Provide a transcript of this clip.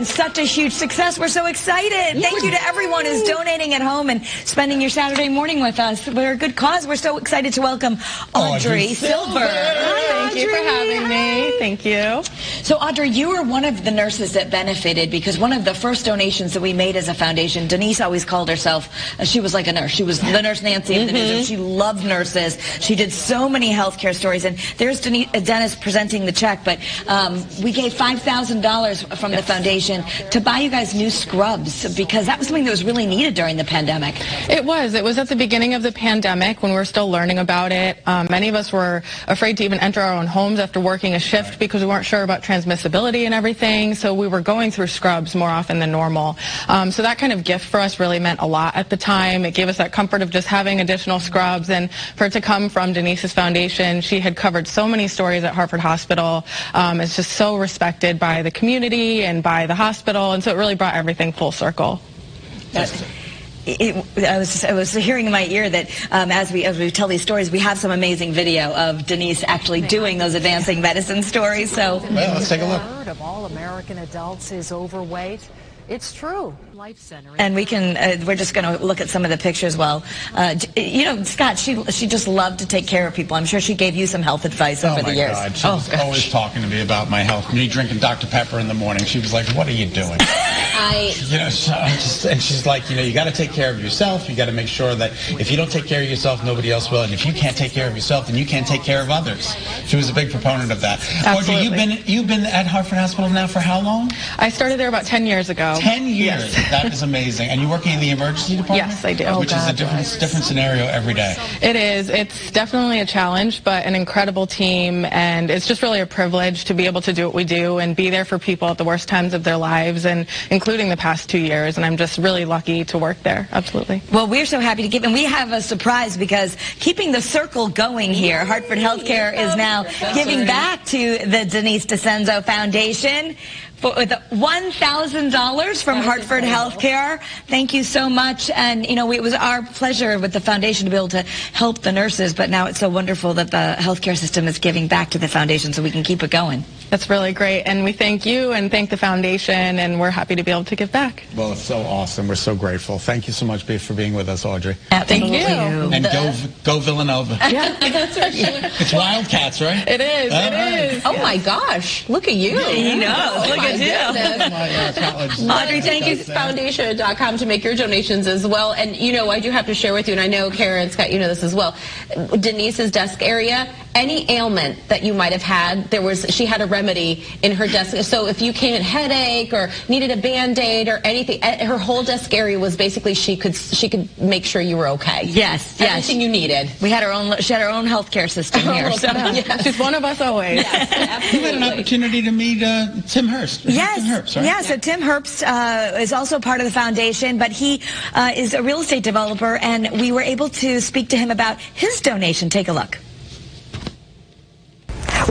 Such a huge success. We're so excited. Thank you to everyone who's donating at home and spending your Saturday morning with us. We're a good cause. We're so excited to welcome Audrey Silver. Hi, Thank you for having me. Thank you. So, Audrey, you were one of the nurses that benefited because one of the first donations that we made as a foundation, Denise always called herself, she was like a nurse. She was the Nurse Nancy of the news, and she loved nurses. She did so many healthcare stories. And there's Dennis presenting the check, but we gave $5,000 from the foundation to buy you guys new scrubs because that was something that was really needed during the pandemic. It was at the beginning of the pandemic when we were still learning about it. Many of us were afraid to even enter our own homes after working a shift because we weren't sure about transmissibility and everything. So we were going through scrubs more often than normal. So that kind of gift for us really meant a lot at the time. It gave us that comfort of just having additional scrubs, and for it to come from Denise's foundation. She had covered so many stories at Hartford Hospital. It's just so respected by the community and by the hospital, and so it really brought everything full circle. I was hearing in my ear that as we tell these stories, we have some amazing video of Denise actually doing those advancing medicine stories. So well, let's take a look. A third of all American adults is overweight. It's true. Life Center. And we can, we're just going to look at some of the pictures. Well, you know, Scott, she just loved to take care of people. I'm sure she gave you some health advice over the years. God. She was always talking to me about my health. Me drinking Dr. Pepper in the morning. She was like, "What are you doing?" You know, and she's like, you know, you got to take care of yourself. You got to make sure that if you don't take care of yourself, nobody else will. And if you can't take care of yourself, then you can't take care of others. She was a big proponent of that. Absolutely. Audrey, you've been at Hartford Hospital now for how long? I started there about 10 years ago. 10 years. Yes. That is amazing. And you're working in the emergency department? Yes, I do. Which is a different scenario every day. It is. It's definitely a challenge, but an incredible team, and it's just really a privilege to be able to do what we do and be there for people at the worst times of their lives, and including the past 2 years, and I'm just really lucky to work there. Absolutely. Well, we're so happy to give, and we have a surprise because keeping the circle going here, Hartford Healthcare is now giving back to the Denise DeCenzo Foundation with $1,000 from Hartford Healthcare. Thank you so much. And, you know, it was our pleasure with the foundation to be able to help the nurses, but now it's so wonderful that the healthcare system is giving back to the foundation so we can keep it going. That's really great, and we thank you and thank the foundation, and we're happy to be able to give back. Well, it's so awesome. We're so grateful. Thank you so much for being with us, Audrey. Absolutely. Thank you. And go Villanova. Yeah, that's right. It's Wildcats, right? It is. It is. Oh my gosh! Look at you. He knows. Look at you. Audrey, thank you. Foundation.com to make your donations as well. And you know, I do have to share with you, and I know Karen, Scott, you know this as well. Denise's desk area. Any ailment that you might have had, she had a remedy in her desk. So if you came in headache or needed a Band-Aid or anything, her whole desk area was basically she could make sure you were okay. Yes, everything you needed. She had her own healthcare system here. So. Yes. She's one of us always. Yes, absolutely. You had an opportunity to meet Tim Hurst. Yes, Tim Herbst, right? yeah. So Tim Herbst is also part of the foundation, but he is a real estate developer, and we were able to speak to him about his donation. Take a look.